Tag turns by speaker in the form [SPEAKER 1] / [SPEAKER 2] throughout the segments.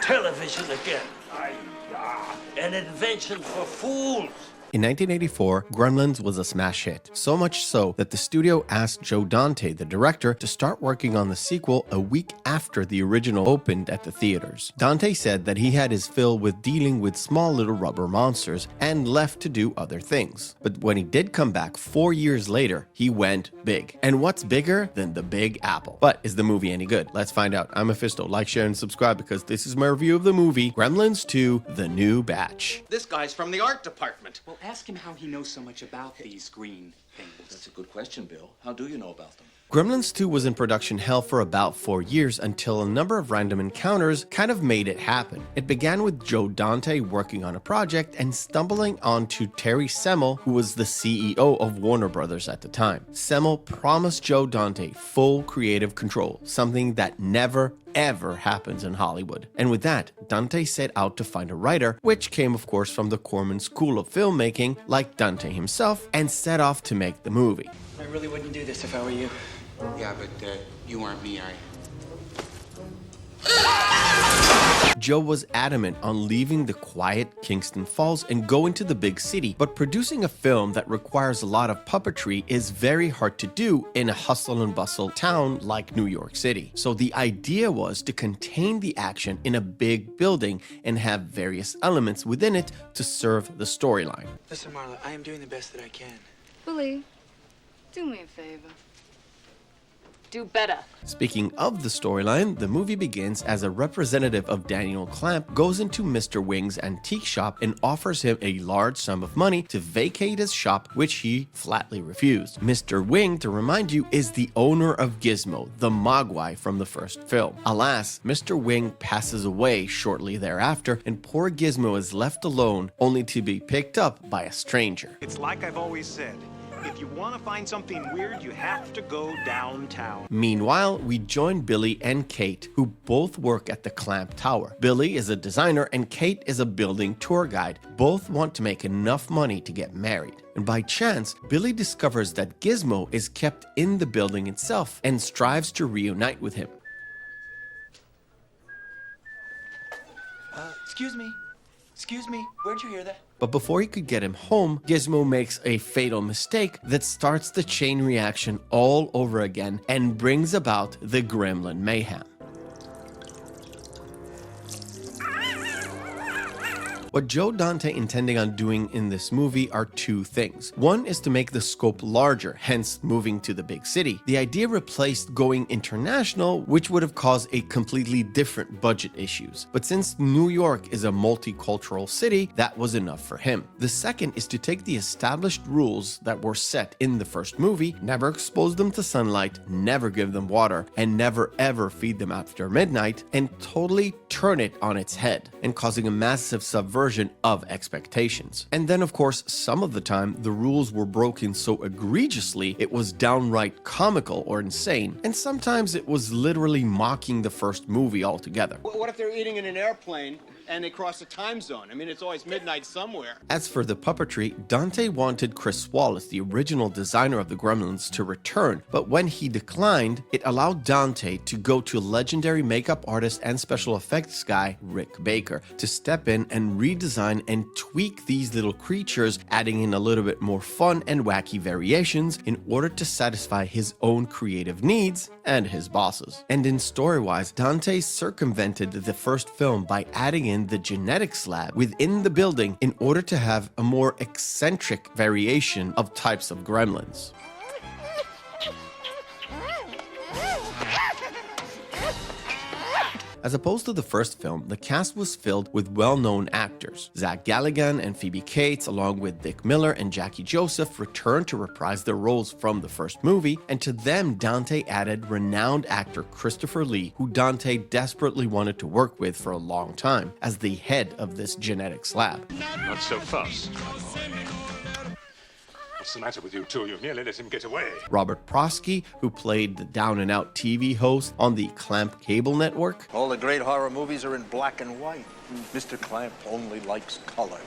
[SPEAKER 1] television again. An invention for fools.
[SPEAKER 2] In 1984, Gremlins was a smash hit, so much so that the studio asked Joe Dante, the director, to start working on the sequel a week after the original opened at the theaters. Dante said that he had his fill with dealing with small little rubber monsters and left to do other things. But when he did come back 4 years later, he went big. And what's bigger than the Big Apple? But is the movie any good? Let's find out. I'm Mephisto. Like, share, and subscribe because this is my review of the movie Gremlins 2: The New Batch.
[SPEAKER 3] This guy's from the art department.
[SPEAKER 4] Well, ask him how he knows so much about these green things.
[SPEAKER 3] That's a good question, Bill. How do you know about them?
[SPEAKER 2] Gremlins 2 was in production hell for about 4 years until a number of random encounters kind of made it happen. It began with Joe Dante working on a project and stumbling onto Terry Semel, who was the CEO of Warner Brothers at the time. Semel promised Joe Dante full creative control, something that never ever happens in Hollywood. And with that, Dante set out to find a writer, which came of course from the Corman School of Filmmaking, like Dante himself, and set off to make the movie.
[SPEAKER 4] I really wouldn't do this if I were you.
[SPEAKER 5] Yeah, but you aren't me, are you?
[SPEAKER 2] Joe was adamant on leaving the quiet Kingston Falls and going to the big city, but producing a film that requires a lot of puppetry is very hard to do in a hustle and bustle town like New York City. So the idea was to contain the action in a big building and have various elements within it to serve the storyline.
[SPEAKER 4] Listen, Marla, I am doing the best that I can.
[SPEAKER 6] Billy, do me a favor. Do better.
[SPEAKER 2] Speaking of the storyline, the movie begins as a representative of Daniel Clamp goes into Mr. Wing's antique shop and offers him a large sum of money to vacate his shop, which he flatly refused. Mr. Wing, to remind you, is the owner of Gizmo, the Mogwai from the first film. Alas, Mr. Wing passes away shortly thereafter, and poor Gizmo is left alone, only to be picked up by a stranger.
[SPEAKER 7] It's like I've always said. If you want to find something weird, you have to go downtown.
[SPEAKER 2] Meanwhile, we join Billy and Kate, who both work at the Clamp Tower. Billy is a designer and Kate is a building tour guide. Both want to make enough money to get married. And by chance, Billy discovers that Gizmo is kept in the building itself and strives to reunite with him.
[SPEAKER 4] Excuse me, where'd you hear that?
[SPEAKER 2] But before he could get him home, Gizmo makes a fatal mistake that starts the chain reaction all over again and brings about the Gremlin mayhem. What Joe Dante intending on doing in this movie are two things. One is to make the scope larger, hence moving to the big city. The idea replaced going international, which would have caused a completely different budget issues. But since New York is a multicultural city, that was enough for him. The second is to take the established rules that were set in the first movie, never expose them to sunlight, never give them water, and never ever feed them after midnight, and totally turn it on its head, and causing a massive subversion of expectations. And then of course, some of the time, the rules were broken so egregiously it was downright comical or insane, and sometimes it was literally mocking the first movie altogether.
[SPEAKER 3] What if they're eating in an airplane and they cross a time zone? I mean, it's always midnight somewhere.
[SPEAKER 2] As for the puppetry, Dante wanted Chris Wallace, the original designer of the Gremlins, to return, but when he declined, it allowed Dante to go to legendary makeup artist and special effects guy Rick Baker to step in and redesign and tweak these little creatures, adding in a little bit more fun and wacky variations in order to satisfy his own creative needs and his bosses. And in story-wise, Dante circumvented the first film by adding in the genetics lab within the building in order to have a more eccentric variation of types of gremlins. As opposed to the first film, the cast was filled with well-known actors. Zach Galligan and Phoebe Cates, along with Dick Miller and Jackie Joseph, returned to reprise their roles from the first movie, and to them Dante added renowned actor Christopher Lee, who Dante desperately wanted to work with for a long time, as the head of this genetics lab.
[SPEAKER 7] Not so fast. What's the matter with you two? You nearly let him get away.
[SPEAKER 2] Robert Prosky, who played the down-and-out TV host on the Clamp cable network.
[SPEAKER 8] All the great horror movies are in black and white. Mr. Clamp only likes color.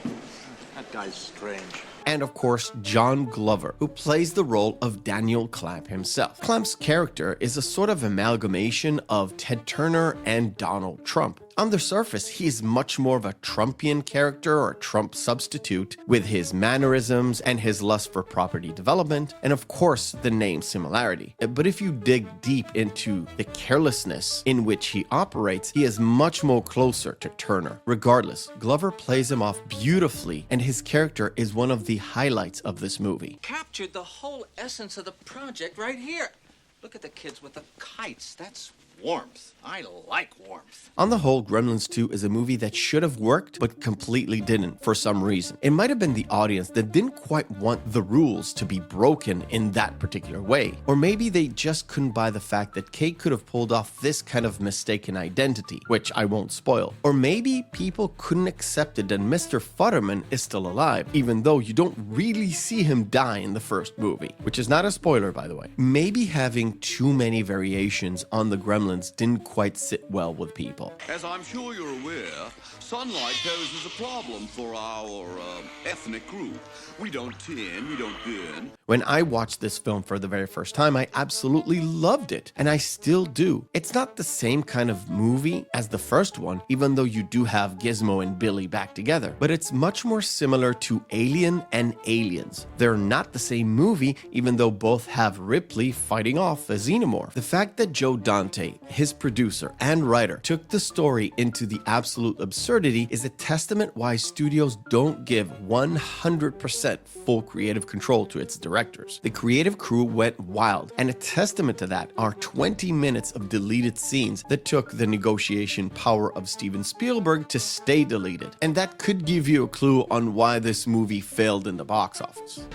[SPEAKER 7] That guy's strange.
[SPEAKER 2] And of course, John Glover, who plays the role of Daniel Clamp himself. Clamp's character is a sort of amalgamation of Ted Turner and Donald Trump. On the surface, he is much more of a Trumpian character or a Trump substitute with his mannerisms and his lust for property development, and of course, the name similarity. But if you dig deep into the carelessness in which he operates, he is much more closer to Turner. Regardless, Glover plays him off beautifully, and his character is one of the highlights of this movie.
[SPEAKER 8] Captured the whole essence of the project right here. Look at the kids with the kites. That's warmth. I like warmth.
[SPEAKER 2] On the whole, Gremlins 2 is a movie that should have worked, but completely didn't for some reason. It might have been the audience that didn't quite want the rules to be broken in that particular way. Or maybe they just couldn't buy the fact that Kate could have pulled off this kind of mistaken identity, which I won't spoil. Or maybe people couldn't accept it that Mr. Futterman is still alive, even though you don't really see him die in the first movie, which is not a spoiler, by the way. Maybe having too many variations on the Gremlins didn't quite sit well with people.
[SPEAKER 9] As I'm sure you're aware, sunlight poses a problem for our ethnic group. We don't tan, we don't burn.
[SPEAKER 2] When I watched this film for the very first time, I absolutely loved it, and I still do. It's not the same kind of movie as the first one, even though you do have Gizmo and Billy back together, but it's much more similar to Alien and Aliens. They're not the same movie, even though both have Ripley fighting off a xenomorph. The fact that Joe Dante, his producer and writer, took the story into the absolute absurdity is a testament why studios don't give 100% full creative control to its directors. The creative crew went wild, and a testament to that are 20 minutes of deleted scenes that took the negotiation power of Steven Spielberg to stay deleted. And that could give you a clue on why this movie failed in the box office.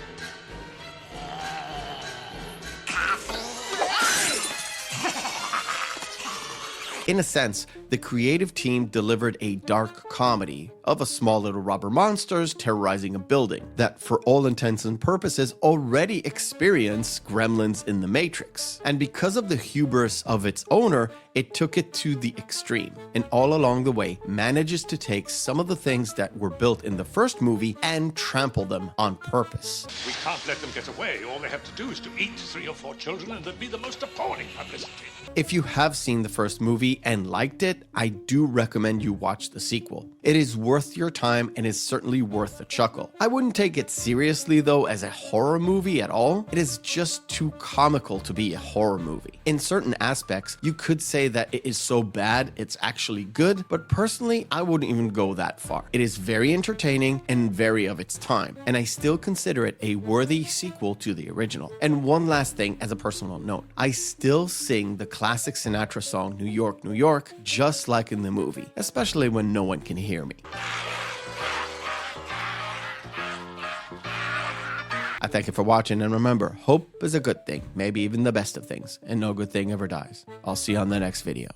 [SPEAKER 2] In a sense, the creative team delivered a dark comedy of a small little rubber monsters terrorizing a building that, for all intents and purposes, already experienced Gremlins in the Matrix. And because of the hubris of its owner, it took it to the extreme, and all along the way manages to take some of the things that were built in the first movie and trample them on purpose.
[SPEAKER 1] We can't let them get away. All they have to do is to eat 3 or 4 children and there'd be the most appalling publicity.
[SPEAKER 2] If you have seen the first movie and liked it, I do recommend you watch the sequel. It is worth your time and is certainly worth a chuckle. I wouldn't take it seriously though as a horror movie at all. It is just too comical to be a horror movie. In certain aspects, you could say that it is so bad it's actually good, but personally, I wouldn't even go that far. It is very entertaining and very of its time, and I still consider it a worthy sequel to the original. And one last thing as a personal note, I still sing the classic Sinatra song New York, New York, just like in the movie, especially when no one can hear me. I thank you for watching, and remember, hope is a good thing, maybe even the best of things, and no good thing ever dies. I'll see you on the next video.